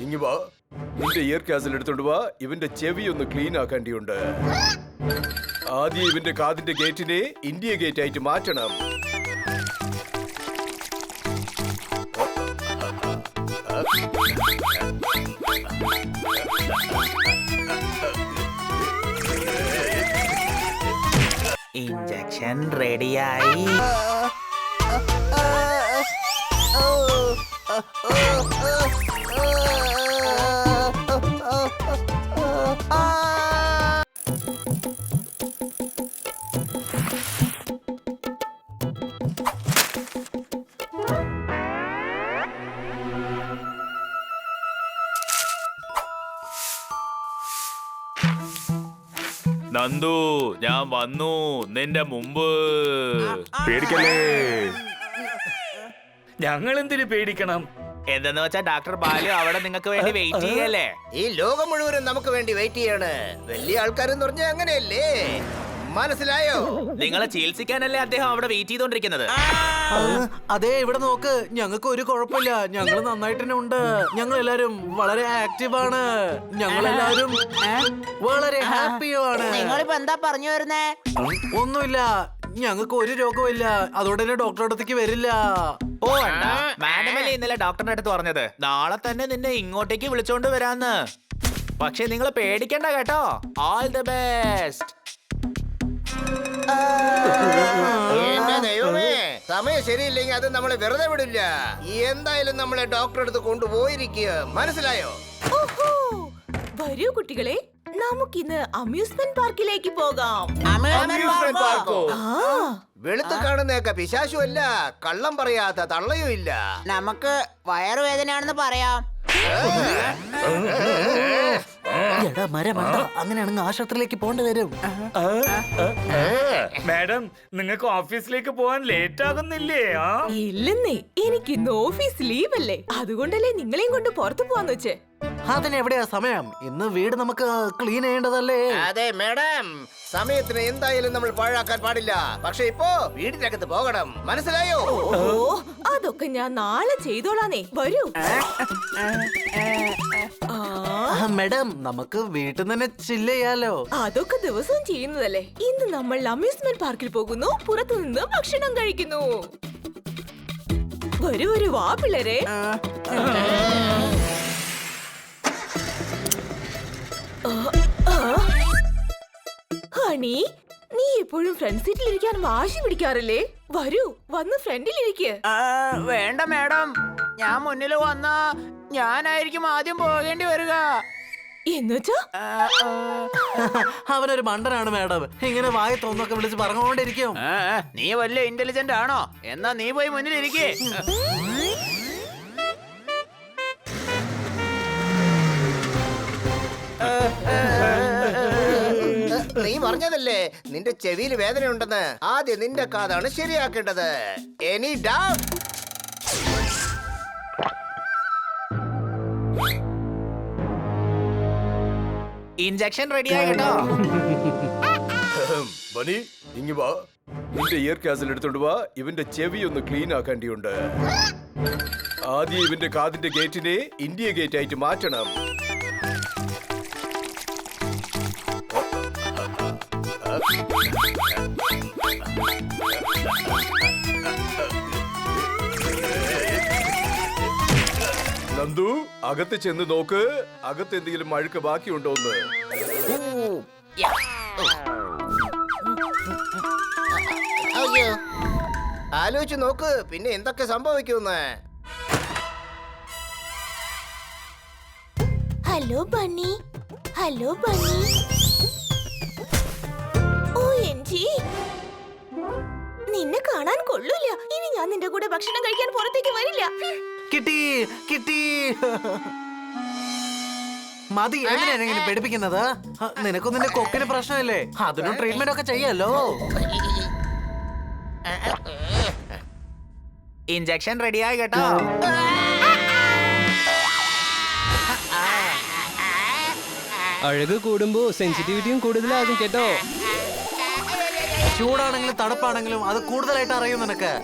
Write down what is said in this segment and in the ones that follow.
ഇങ്ങ് വാ. നിന്റെ ഇയർ കാസിൽ എടുത്തോണ്ട് വാ. ഇവന്റെ ചെവി ഒന്ന് ക്ലീൻ ആക്കേണ്ടിയുണ്ട്. ആദ്യം ഇവന്റെ കാതിന്റെ ഗേറ്റിനെ ഇന്ത്യ ഗേറ്റ് ആയിട്ട് മാറ്റണം. ഇഞ്ചക്ഷൻ റെഡിയായി. നന്ദു, ഞാൻ വന്നു നിന്റെ മുമ്പ്. പേടിക്കല്ലേ. ഞങ്ങൾ എന്തിനു പേടിക്കണം? എന്തെന്ന് വെച്ചാ ഡോക്ടർ ബാലു അവിടെ നിങ്ങൾക്ക് വേണ്ടി വെയിറ്റ് ചെയ്യല്ലേ. ഈ ലോകം മുഴുവനും നമുക്ക് വേണ്ടി വെയിറ്റ് ചെയ്യാണ്. വലിയ ആൾക്കാരെന്ന് പറഞ്ഞാൽ അങ്ങനെയല്ലേ? മനസ്സിലായോ? നിങ്ങളെ ചികിത്സിക്കാനല്ലേ അദ്ദേഹം അവിടെ വെയിറ്റ് ചെയ്തോണ്ടിരിക്കുന്നത്. അതെ, ഇവിടെ നോക്ക്, ഞങ്ങൾക്ക് ഒരു കുഴപ്പമില്ല. ഞങ്ങൾ നന്നായിട്ട് തന്നെ ഉണ്ട്. ഞങ്ങൾ എല്ലാരും വളരെ ആക്റ്റീവ് ആണ്. ഞങ്ങൾ എല്ലാരും വളരെ ഹാപ്പിയുമാണ്. നിങ്ങളിപ്പോ എന്താ പറഞ്ഞു വരുന്നേ? ഒന്നുമില്ല, ഞങ്ങൾക്ക് ഒരു രോഗമില്ല. അതുകൊണ്ട് തന്നെ ഡോക്ടറുടെ അടുത്തേക്ക് വരില്ല. ഓ മാഡമല്ലേ ഇന്നലെ ഡോക്ടറിന്റെ അടുത്ത് പറഞ്ഞത് നാളെ തന്നെ നിന്നെ ഇങ്ങോട്ടേക്ക് വിളിച്ചോണ്ട് വരാന്ന്. പക്ഷെ നിങ്ങൾ പേടിക്കണ്ട കേട്ടോ. All the best. എന്റെ ദൈവമേ, സമയം ശരിയില്ലെങ്കിൽ അത് നമ്മളെ വെറുതെ വിടില്ല. എന്തായാലും നമ്മളെ ഡോക്ടറെ അടുത്ത് കൊണ്ടുപോയിരിക്കുക. മനസ്സിലായോ? ഓഹോ, വരൂ കുട്ടികളെ, നമുക്കിന്ന് അമ്യൂസ്മെന്റ് പാർക്കിലേക്ക് പോകാം. അമ്യൂസ്മെന്റ് പാർക്കോ? ആ, വെളുത്ത് കാണുന്നേക്ക പിശാശുമല്ല, കള്ളം പറയാത്ത തള്ളയും ഇല്ല. നമുക്ക് വയറുവേദനയാണെന്ന് പറയാം. എടാ മരമണ്ട, അങ്ങനെയാണെങ്കിൽ ആശുപത്രിയിലേക്ക് പോണ്ടി വരും. മാഡം, നിങ്ങൾക്ക് ഓഫീസിലേക്ക് പോവാൻ ലേറ്റ് ആകുന്നില്ലേ? ഇല്ലെന്നേ, എനിക്ക് ഇന്ന് ഓഫീസ് ലീവ് അല്ലേ, അതുകൊണ്ടല്ലേ നിങ്ങളെയും കൊണ്ട് പുറത്തു പോവാന്ന് വെച്ചേ. അതിനെവിടെയാ സമയം? ഇന്ന് വീട് നമുക്ക് ക്ലീൻ ചെയ്യേണ്ടതല്ലേ? അതെ മാഡം, സമയത്തിന് എന്തായാലും നമ്മൾ പാഴാക്കാൻ പാടില്ല. പക്ഷെ ഇപ്പോ വീടിനകത്ത് പോകണം. മനസ്സിലായോ? ഓ, അതൊക്കെ ഞാൻ നാളെ ചെയ്തോളാന്നേ. വരൂ. മാഡം, നമുക്ക് വീട്ടിൽ തന്നെ ചില്ല് ചെയ്യാലോ. അതൊക്കെ ദിവസവും ചെയ്യുന്നതല്ലേ. ഇന്ന് നമ്മൾ അമ്യൂസ്മെന്റ് പാർക്കിൽ പോകുന്നു, പുറത്തുനിന്ന് ഭക്ഷണം കഴിക്കുന്നു. വരൂ വരൂ, വാ പിള്ളേരെ. ഹണി, നീ എപ്പോഴും ഫ്രണ്ട് സീറ്റിൽ ഇരിക്കാൻ വാശി പിടിക്കാറില്ലേ? വരൂ, വന്ന് ഫ്രണ്ടിൽ ഇരിക്ക്. വേണ്ട മാഡം, ഞാൻ മുന്നിൽ വന്ന ഞാനായിരിക്കും ആദ്യം പോകേണ്ടി വരിക. എന്നുവെച്ചാ അവനൊരു മണ്ടനാണ് മാഡം. ഇങ്ങനെ വായ തോന്നൊക്കെ വിളിച്ച് പറഞ്ഞുകൊണ്ടിരിക്കും. നീ വലിയ ഇന്റലിജന്റ് ആണോ? എന്നാ നീ പോയി മുന്നിൽ ഇരിക്കേ. നീ പറഞ്ഞതല്ലേ നിന്റെ ചെവിയിൽ വേദനയുണ്ടെന്ന്. ആദ്യം നിന്റെ കാതാണ് ശരിയാക്കേണ്ടത്. Any doubt? ഇഞ്ചക്ഷൻ റെഡിയായി കേട്ടോ. ബനി, ഇങ്ങ് വാ. നിന്റെ ഇയർ കാസിൽ എടുത്തോണ്ട് വാ. ഇവന്റെ ചെവി ഒന്ന് ക്ലീൻ ആക്കേണ്ടിയുണ്ട്. ആദ്യം ഇവന്റെ കാതിന്റെ ഗേറ്റിനെ ഇന്ത്യ ഗേറ്റ് ആയിട്ട് മാറ്റണം. നന്ദു, അകത്ത് ചെന്ന് നോക്ക്. അകത്ത് എന്തെങ്കിലും അഴുക്ക് ബാക്കിയുണ്ടോന്ന്. അയ്യോ, ആലോചിച്ച് നോക്ക്, പിന്നെ എന്തൊക്കെ സംഭവിക്കുമെന്ന്. Hello bunny, hello bunny. OMG, നിന്നെ കാണാൻ കൊള്ളൂല. ഇനി ഞാൻ നിന്റെ കൂടെ ഭക്ഷണം കഴിക്കാൻ പുറത്തേക്ക് വരില്ല. കിട്ടി കിട്ടി. മതി, എന്തിനാണ് ഇങ്ങനെ പേടിപ്പിക്കുന്നത്? നിനക്കും നിന്റെ കൊക്കിന് പ്രശ്നമില്ലേ? അതിനും ട്രീറ്റ്മെന്റ് ഒക്കെ ചെയ്യാലോ. ഇഞ്ചക്ഷൻ റെഡിയായി കേട്ടോ. അഴക് കൂടുമ്പോ സെൻസിറ്റിവിറ്റിയും കൂടുതലാകും കേട്ടോ. ചൂടാണെങ്കിലും തണുപ്പാണെങ്കിലും അത് കൂടുതലായിട്ട് അറിയും നിനക്ക്.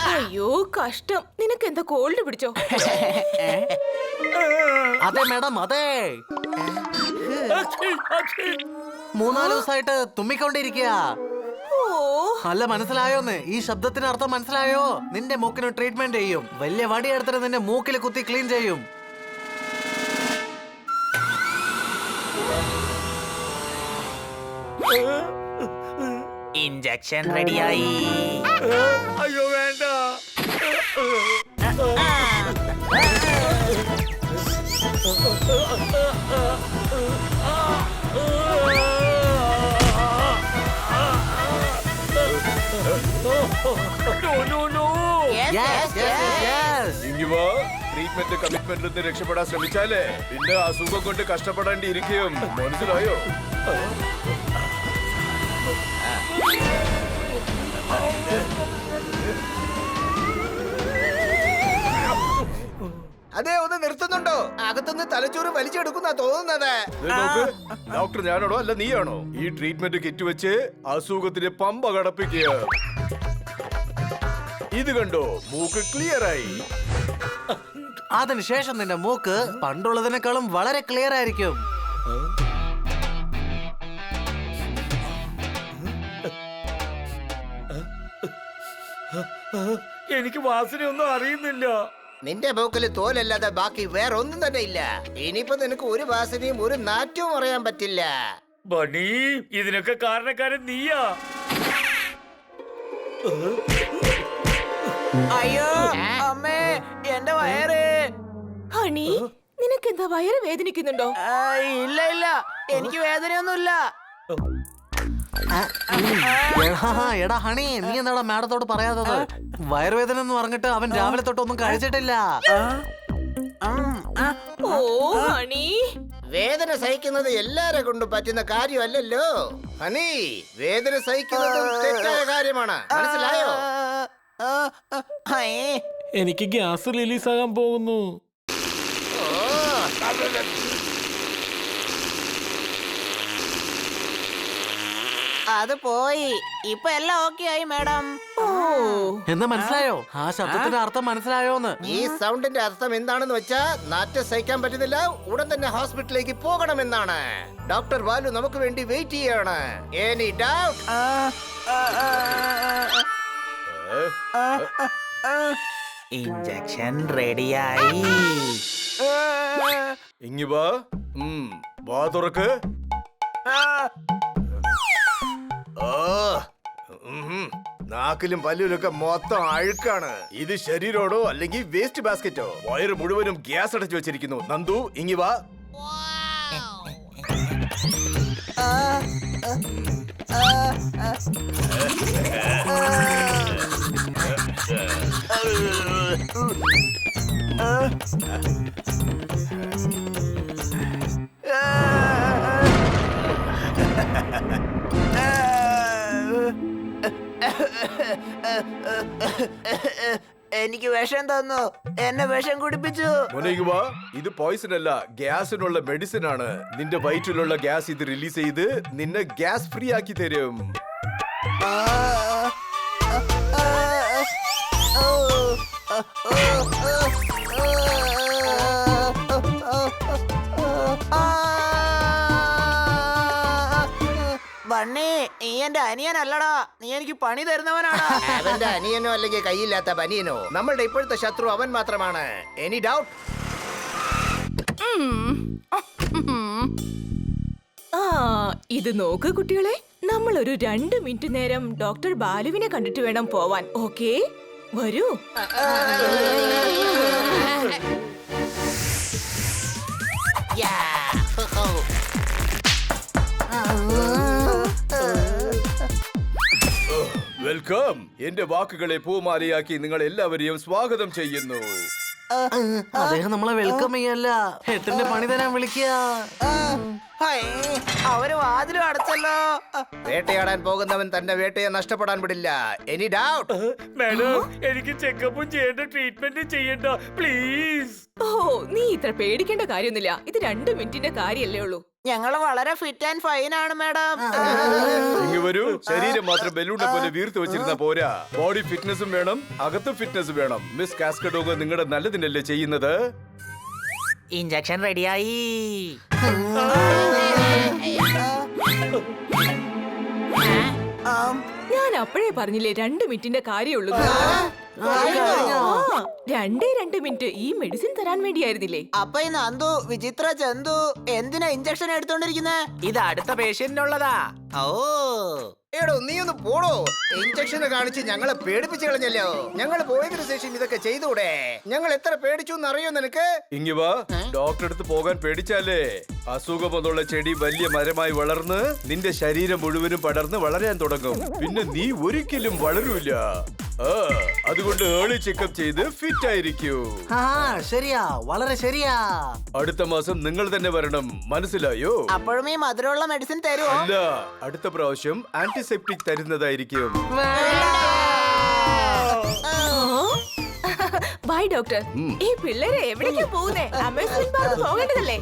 അയ്യോ കഷ്ടം, നിനക്ക് എന്താ കോൾഡ് പിടിച്ചോ? അതെ മാഡം, അതെ. 3-4 ദിവസമായിട്ട് തുമ്മിക്കൊണ്ടിരിക്കുക. ഓ അല്ല, മനസ്സിലായോന്ന്? ഈ ശബ്ദത്തിന് അർത്ഥം മനസ്സിലായോ? നിന്റെ മൂക്കിന് ട്രീറ്റ്മെന്റ് ചെയ്യും. വലിയ വടി എടുത്തിട്ട് നിന്റെ മൂക്കിൽ കുത്തി ക്ലീൻ ചെയ്യും. ഇഞ്ചക്ഷൻ റെഡിയായി. അയ്യോ വേണ്ട. No, no, no. Yes, yes, yes. ഇങ്ങി വാ. ട്രീറ്റ്മെന്റ് കമ്മിറ്റ്മെന്റിൽ നിന്ന് രക്ഷപ്പെടാൻ ശ്രമിച്ചാലേ പിന്നെ അസുഖം കൊണ്ട് കഷ്ടപ്പെടേണ്ടിയിരിക്കും. മനസ്സിലായോ? അതെ, ഒന്ന് നിർത്തുന്നുണ്ടോ? അകത്തുനിന്ന് തലച്ചോറ് വലിച്ചെടുക്കുന്ന തോന്നുന്നത്. ദേ നോക്ക്, ഡോക്ടർ ഞാനാണോ അല്ല നീയാണോ? ഈ ട്രീറ്റ്മെന്റ് കിറ്റ് വെച്ച് അസുഖത്തിന് പമ്പ കടപ്പിക്കുക. ഇത് കണ്ടോ, മൂക്ക് ക്ലിയർ ആയി. അതിനുശേഷം നിന്റെ മൂക്ക് പണ്ടുള്ളതിനേക്കാളും വളരെ ക്ലിയർ ആയിരിക്കും. എനിക്ക് വാസനയൊന്നും അറിയുന്നില്ല. നിന്റെ മൂക്കിൽ തോലല്ലാതെ ബാക്കി വേറെ ഒന്നും തന്നെ ഇല്ല. ഇനിയിപ്പോ നിനക്ക് ഒരു വാസനയും ഒരു നാറ്റവും അറിയാൻ പറ്റില്ല. ബണി, ഇതിനൊക്കെ കാരണക്കാരൻ നീയാ. അയ്യോ അമ്മേ, എന്റെ വയറ്. ഹണി, നിനക്ക് എന്താ വയറ് വേദനിക്കുന്നുണ്ടോ? ഇല്ല ഇല്ല, എനിക്ക് വേദനയൊന്നുമില്ല. എടാ ഹണി, നീ എന്താടാ മാഡത്തോട് പറയാത്തത്? വയറുവേദന എന്ന് പറഞ്ഞിട്ട് അവൻ രാവിലെ തൊട്ടൊന്നും കഴിച്ചിട്ടില്ല. ഓ ഹണി, വേദന സഹിക്കുന്നത് എല്ലാരെ കൊണ്ടും പറ്റുന്ന കാര്യമല്ലല്ലോ ഹണി. വേദന സഹിക്കുന്നത് തെറ്റായ കാര്യമാണ്, മനസ്സിലായോ? എനിക്ക് ഗ്യാസ് റിലീസ് ആകാൻ പോകുന്നു. അത് പോയി. ഇപ്പൊ എല്ലാം ഓക്കെ ആയി മാഡം. ഓ എന്ന് മനസ്സിലായോ? ആ ശബ്ദത്തിന്റെ അർത്ഥം മനസ്സിലായോന്ന്? ഈ സൗണ്ടിന്റെ അർത്ഥം എന്താണെന്ന് വെച്ചാ നാറ്റം സഹിക്കാൻ പറ്റുന്നില്ല, ഉടൻ തന്നെ ഹോസ്പിറ്റലിലേക്ക് പോകണമെന്നാണ്. ഡോക്ടർ ബാലു നമുക്ക് വേണ്ടി വെയിറ്റ് ചെയ്യാണ്. Any doubt? ഇഞ്ചക്ഷൻ റെഡിയായി. ഇങ്ങി വാ. വാ തുറക്ക്. നാക്കിലും പല്ലിലൊക്കെ മൊത്തം അഴുക്കാണ്. ഇത് ശരീരോടോ അല്ലെങ്കിൽ വേസ്റ്റ് ബാസ്കറ്റോ? വയറ് മുഴുവനും ഗ്യാസ് അടച്ചു വെച്ചിരിക്കുന്നു. നന്ദു, ഇങ്ങി വാ. എനിക്ക് വിഷം തന്നു, എന്നെ വിഷം കുടിപ്പിച്ചു. മോനെ ഇങ്ങ് വാ. ഇത് പോയിസൺ അല്ല, ഗ്യാസിനുള്ള മെഡിസിൻ ആണ്. നിന്റെ വയറ്റിലുള്ള ഗ്യാസ് ഇത് റിലീസ് ചെയ്ത് നിന്നെ ഗ്യാസ് ഫ്രീ ആക്കി തരും. ബണ്ണി, നീ എന്റെ അനിയനല്ലടാ, നീ എനിക്ക് പണി തരുന്നവനാടാ. അവന്റെ അനിയനോ അല്ലെങ്കിൽ കയ്യില്ലാത്ത ബനിയനോ? നമ്മളുടെ ഇപ്പോഴത്തെ ശത്രു അവൻ മാത്രമാണ്. Any doubt? ആ ഇത് നോക്ക് കുട്ടികളെ, നമ്മൾ ഒരു 2 മിനിറ്റ് നേരം ഡോക്ടർ ബാലുവിനെ കണ്ടിട്ട് വേണം പോവാൻ. ഓക്കേ, വരൂ. വെൽക്കം. എന്റെ വാക്കുകളെ പൂമാലയാക്കി നിങ്ങൾ എല്ലാവരെയും സ്വാഗതം ചെയ്യുന്നു. അദ്ദേഹം നമ്മളെ വെൽക്കം ചെയ്യല്ല, ഹെട്ടിന്റെ പണി തരാൻ വിളിക്കുക. ഹൈ, അവര് വാതിലും അടച്ചല്ലോ. വേട്ടയാടാൻ പോകുന്നവൻ തന്റെ വേട്ടയെ നഷ്ടപ്പെടാൻ വിടില്ല. Any doubt? മാഡം എനിക്ക് ചെക്കപ്പും ചെയ്യേണ്ട ട്രീറ്റ്മെന്റ് ചെയ്യണ്ട പ്ലീസ്. ഓ നീ ഇത്ര പേടിക്കേണ്ട കാര്യമൊന്നുമില്ല. ഇത് 2 മിനിറ്റിന്റെ കാര്യല്ലേ ഉള്ളൂ. ഞങ്ങള് വളരെ ഫിറ്റ് ആൻഡ് ഫൈൻ ആണ് മാഡം. ഇങ്ങ് വരൂ. ശരീരം മാത്രം ബലൂണിനെ പോലെ വീർത്ത് വെച്ചിരുന്ന പോരാ, ബോഡി ഫിറ്റ്നസും വേണം, അകത്തും ഫിറ്റ്നസ് വേണം. മിസ് കാസ്കഡോഗ് നിങ്ങളുടെ നല്ലതിനല്ലേ ചെയ്യുന്നത്? ഇഞ്ചക്ഷൻ റെഡിയായി. ഞാൻ അപ്പോഴേ പറഞ്ഞില്ലേ 2 മിനിറ്റിന്റെ കാര്യമുള്ളൂ. 2 മിനിറ്റ് ഈ മെഡിസിൻ തരാൻ വേണ്ടിയായിരുന്നില്ലേ? അപ്പൊ ഈ നന്ദു വിചിത്ര ജന്തു എന്തിനാ ഇഞ്ചക്ഷൻ എടുത്തോണ്ടിരിക്കുന്നേ? ഇത് അടുത്ത പേഷ്യന്റിനുള്ളതാ. ഓ എടോ നീ ഒന്ന് പോടോ. ഇഞ്ചക്ഷൻ കാണിച്ച് ഞങ്ങളെ പേടിപ്പിച്ചു കളഞ്ഞല്ലോ. ഞങ്ങൾ പോയതിനു ശേഷം ഇതൊക്കെ ചെയ്തൂടെ? ഞങ്ങൾ എത്ര പേടിച്ചു എന്നറിയോ നിനക്ക്? ഇങ്ങ് വാ. ഡോക്ടറെ അടുത്ത് പോകാൻ പേടിച്ചാലേ അസുഖം എന്നുള്ള ചെടി വലിയ മരമായി വളർന്ന് നിന്റെ ശരീരം മുഴുവനും പടർന്ന് വളരാൻ തുടങ്ങും. പിന്നെ നീ ഒരിക്കലും വളരൂല. അതുകൊണ്ട് ഏർലി ചെക്കപ്പ് ചെയ്ത് ഫിറ്റ് ആയിരിക്കൂ. ആ ശരിയാ, വളരെ ശരിയാ. അടുത്ത മാസം നിങ്ങൾ തന്നെ വരണം, മനസ്സിലായോ? അപ്പോഴും ഈ മധുരമുള്ള മെഡിസിൻ തരുമോ? അല്ല, അടുത്ത പ്രാവശ്യം ആന്റിസെപ്റ്റിക് തരുന്നതായിരിക്കും. Bye doctor. ഈ പിള്ളേരെ എവിടേക്കാ പോകുന്നേ? Amusement park പോകേണ്ടതല്ലേ?